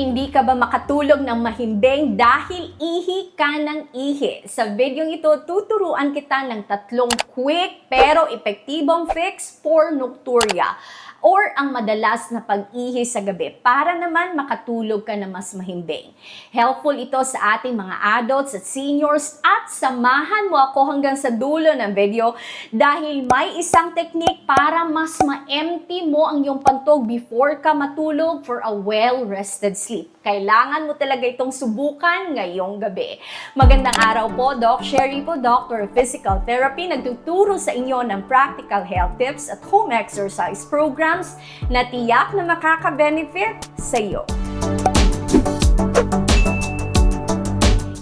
Hindi ka ba makatulog ng mahimbing dahil ihi ka ng ihi? Sa videong ito, tuturuan kita ng 3 quick pero epektibong fix for nocturia or ang madalas na pag-ihi sa gabi para naman makatulog ka na mas mahimbing. Helpful ito sa ating mga adults at seniors at samahan mo ako hanggang sa dulo ng video dahil may isang technique para mas ma-empty mo ang iyong pantog before ka matulog for a well-rested sleep. Kailangan mo talaga itong subukan ngayong gabi. Magandang araw po, Doc Sherry po, Doctor of Physical Therapy, nagtuturo sa inyo ng practical health tips at home exercise programs na tiyak na makaka-benefit sa iyo.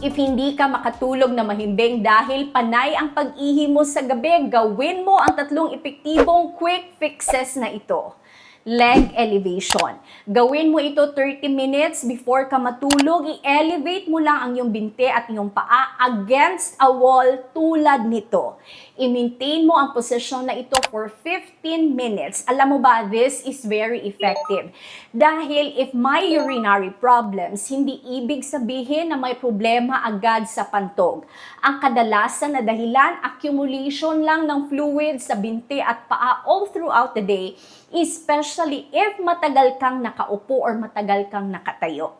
If hindi ka makatulog na mahimbing dahil panay ang pag-ihi mo sa gabi, gawin mo ang 3 epektibong quick fixes na ito. Leg elevation. Gawin mo ito 30 minutes before ka matulog. I-elevate mo lang ang iyong binti at iyong paa against a wall tulad nito. I-maintain mo ang posisyon na ito for 15 minutes. Alam mo ba, this is very effective. Dahil if may urinary problems, hindi ibig sabihin na may problema agad sa pantog. Ang kadalasan na dahilan, accumulation lang ng fluid sa binti at paa all throughout the day, especially if matagal kang nakaupo or matagal kang nakatayo.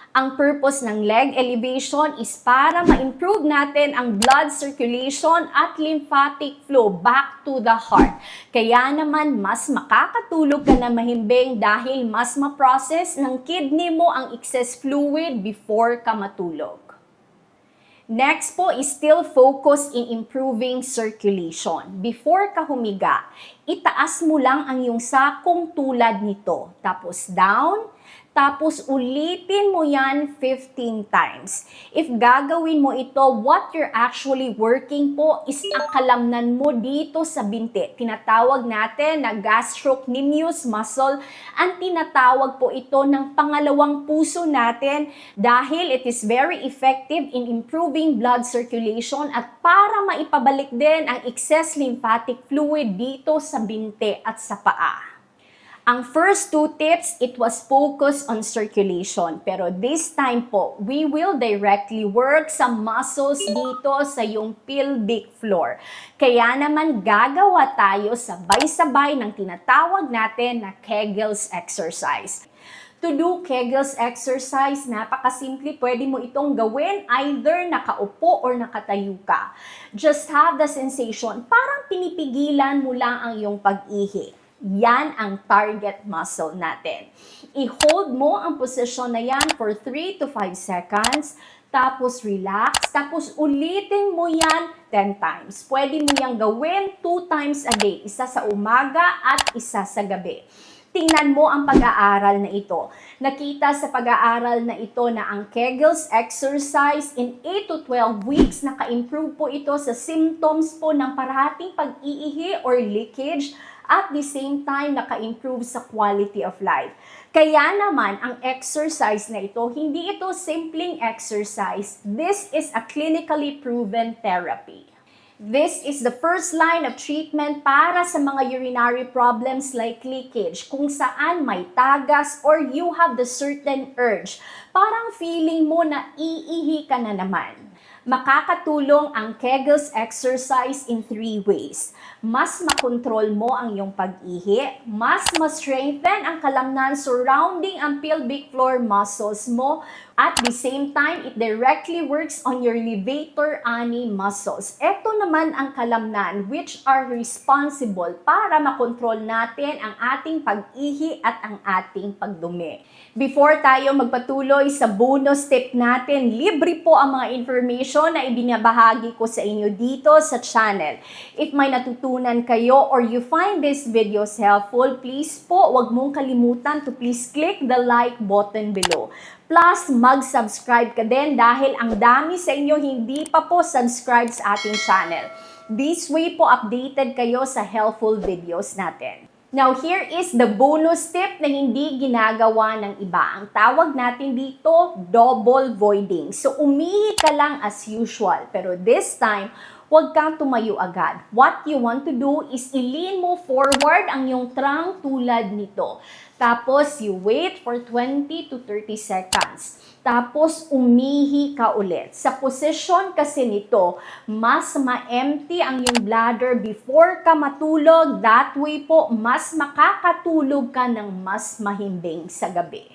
Ang purpose ng leg elevation is para ma-improve natin ang blood circulation at lymphatic flow back to the heart. Kaya naman mas makakatulog ka na mahimbing dahil mas ma-process ng kidney mo ang excess fluid before ka matulog. Next po is still focus in improving circulation. Before ka humiga, itaas mo lang ang iyong sakong tulad nito. Tapos down, tapos ulitin mo yan 15 times. If gagawin mo ito, what you're actually working po is ang kalamnan mo dito sa binti. Tinatawag natin na gastrocnemius muscle. Ang tinatawag po ito ng pangalawang puso natin dahil it is very effective in improving blood circulation at para maipabalik din ang excess lymphatic fluid dito sa binti at sa paa. Ang first 2 tips, it was focus on circulation. Pero this time po, we will directly work sa muscles dito sa iyong pelvic floor. Kaya naman gagawa tayo sabay-sabay ng tinatawag natin na Kegels exercise. To do Kegels exercise, napakasimple. Pwede mo itong gawin either nakaupo or nakatayo ka. Just have the sensation, parang pinipigilan mo lang ang iyong pag-ihi. Yan ang target muscle natin. I-hold mo ang position na yan for 3 to 5 seconds, tapos relax, tapos ulitin mo yan 10 times. Pwede mo yang gawin 2 times a day, isa sa umaga at isa sa gabi. Tingnan mo ang pag-aaral na ito. Nakita sa pag-aaral na ito na ang Kegels exercise in 8 to 12 weeks, naka-improve po ito sa symptoms po ng parating pag-iihi or leakage at the same time naka-improve sa quality of life. Kaya naman, ang exercise na ito, hindi ito simpleng exercise. This is a clinically proven therapy. This is the first line of treatment para sa mga urinary problems like leakage, kung saan may tagas or you have the certain urge. Parang feeling mo na iihi ka na naman. Makakatulong ang Kegels exercise in 3 ways. Mas makontrol mo ang iyong pag-ihi, mas ma-strengthen ang kalamnan surrounding ang pelvic floor muscles mo, at the same time, it directly works on your levator ani muscles. Ito naman ang kalamnan which are responsible para makontrol natin ang ating pag-ihi at ang ating pagdumi. Before tayo magpatuloy sa bonus tip natin, libre po ang mga information na ibinabahagi ko sa inyo dito sa channel. If may natutunan kayo or you find this videos helpful, please po, wag mong kalimutan to please click the like button below. Plus, mag-subscribe ka din dahil ang dami sa inyo hindi pa po subscribe sa ating channel. This way po updated kayo sa helpful videos natin. Now, here is the bonus tip na hindi ginagawa ng iba. Ang tawag natin dito, double voiding. So, umihi ka lang as usual. Pero this time, huwag kang tumayo agad. What you want to do is i-lean mo forward ang iyong trunk tulad nito. Tapos, you wait for 20 to 30 seconds. Tapos, umihi ka ulit. Sa position kasi nito, mas ma-empty ang iyong bladder before ka matulog. That way po, mas makakatulog ka ng mas mahimbing sa gabi.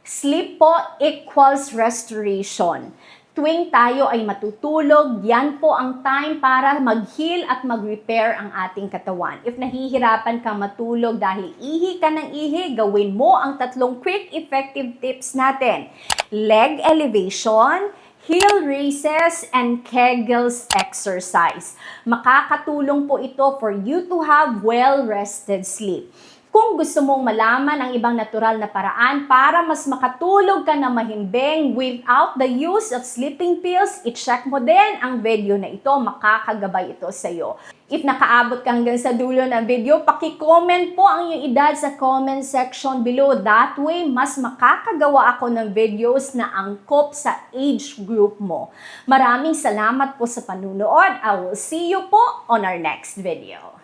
Sleep po equals restoration. Tuwing tayo ay matutulog, yan po ang time para mag-heal at mag-repair ang ating katawan. If nahihirapan kang matulog dahil ihi ka ng ihi, gawin mo ang 3 quick effective tips natin. Leg elevation, heel raises, and Kegels exercise. Makakatulong po ito for you to have well-rested sleep. Kung gusto mong malaman ang ibang natural na paraan para mas makatulog ka na mahimbing without the use of sleeping pills, i-check mo din ang video na ito, makakagabay ito sa iyo. If nakaabot ka hanggang sa dulo ng video, paki-comment po ang iyong edad sa comment section below. That way, mas makakagawa ako ng videos na angkop sa age group mo. Maraming salamat po sa panunood. I will see you po on our next video.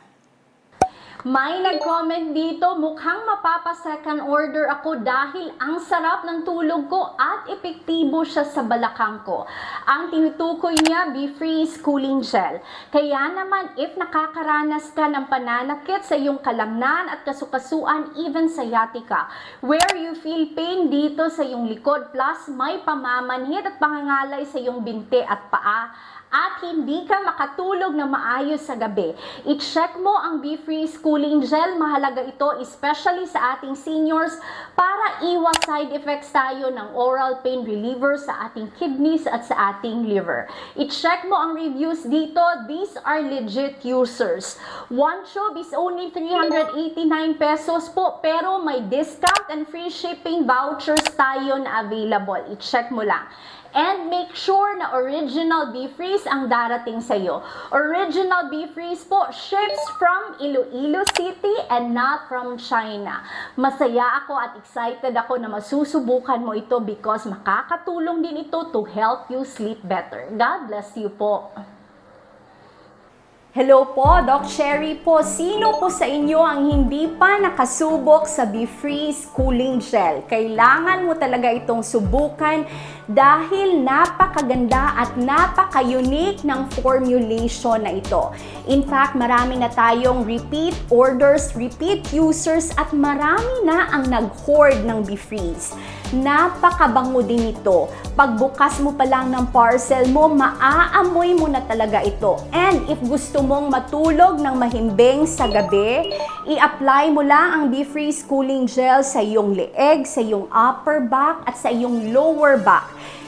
May nag-comment dito, mukhang mapapa-second order ako dahil ang sarap ng tulog ko at epektibo siya sa balakang ko. Ang tinutukoy niya, BeFreeze Cooling Gel. Kaya naman, if nakakaranas ka ng pananakit sa iyong kalamnan at kasukasuan, even sciatica, where you feel pain dito sa iyong likod, plus may pamamanhid at pangangalay sa iyong binti at paa, at hindi ka makatulog na maayos sa gabi, i-check mo ang BeFreeze Cooling Gel. Mahalaga ito especially sa ating seniors para iwas side effects tayo ng oral pain reliever sa ating kidneys at sa ating liver. I-check mo ang reviews dito. These are legit users. One tube is only 389 pesos po, pero may discount and free shipping vouchers tayo na available. I-check mo lang. And make sure na original BeFreeze ang darating sa iyo. Original BeFreeze po ships from Iloilo City and not from China. Masaya ako at excited ako na masusubukan mo ito because makakatulong din ito to help you sleep better. God bless you po. Hello po, Doc Cherry po. Sino po sa inyo ang hindi pa nakasubok sa BeFreeze Cooling Gel? Kailangan mo talaga itong subukan dahil napakaganda at napaka-unique ng formulation na ito. In fact, marami na tayong repeat orders, repeat users at marami na ang nag-hoard ng BeFreeze. Napakabango din ito. Pagbukas mo pa lang ng parcel mo, maaamoy mo na talaga ito. And if gusto mong matulog ng mahimbing sa gabi, i-apply mo lang ang BeFreeze Cooling Gel sa iyong leeg, sa iyong upper back at sa iyong lower back.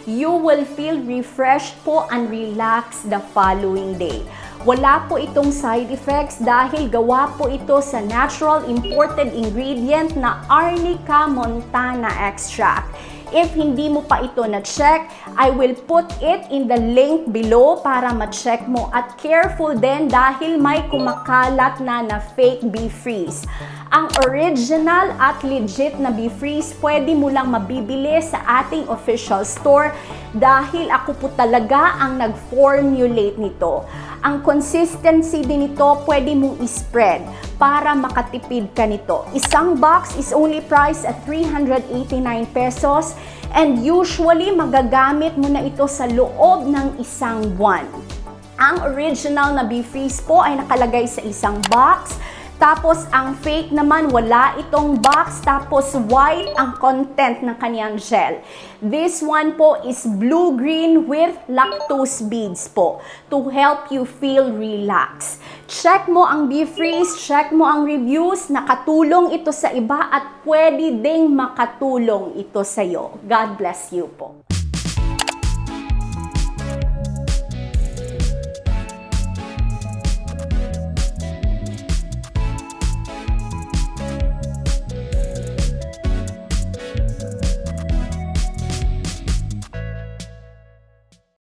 You will feel refreshed po and relaxed the following day. Wala po itong side effects dahil gawa po ito sa natural imported ingredient na Arnica montana extract. If hindi mo pa ito na-check, I will put it in the link below para ma-check mo. At careful din dahil may kumakalat na fake BeFreeze. Ang original at legit na BeFreeze pwede mo lang mabibili sa ating official store dahil ako po talaga ang nag-formulate nito. Ang consistency din nito pwede mong i-spread para makatipid ka nito. Isang box is only priced at 389 pesos and usually magagamit mo na ito sa loob ng isang buwan. Ang original na BeFreeze po ay nakalagay sa isang box. Tapos, ang fake naman, wala itong box. Tapos, white ang content ng kaniyang gel. This one po is blue-green with lactose beads po to help you feel relaxed. Check mo ang BeFreeze, check mo ang reviews. Nakatulong ito sa iba at pwede ding makatulong ito sa iyo. God bless you po.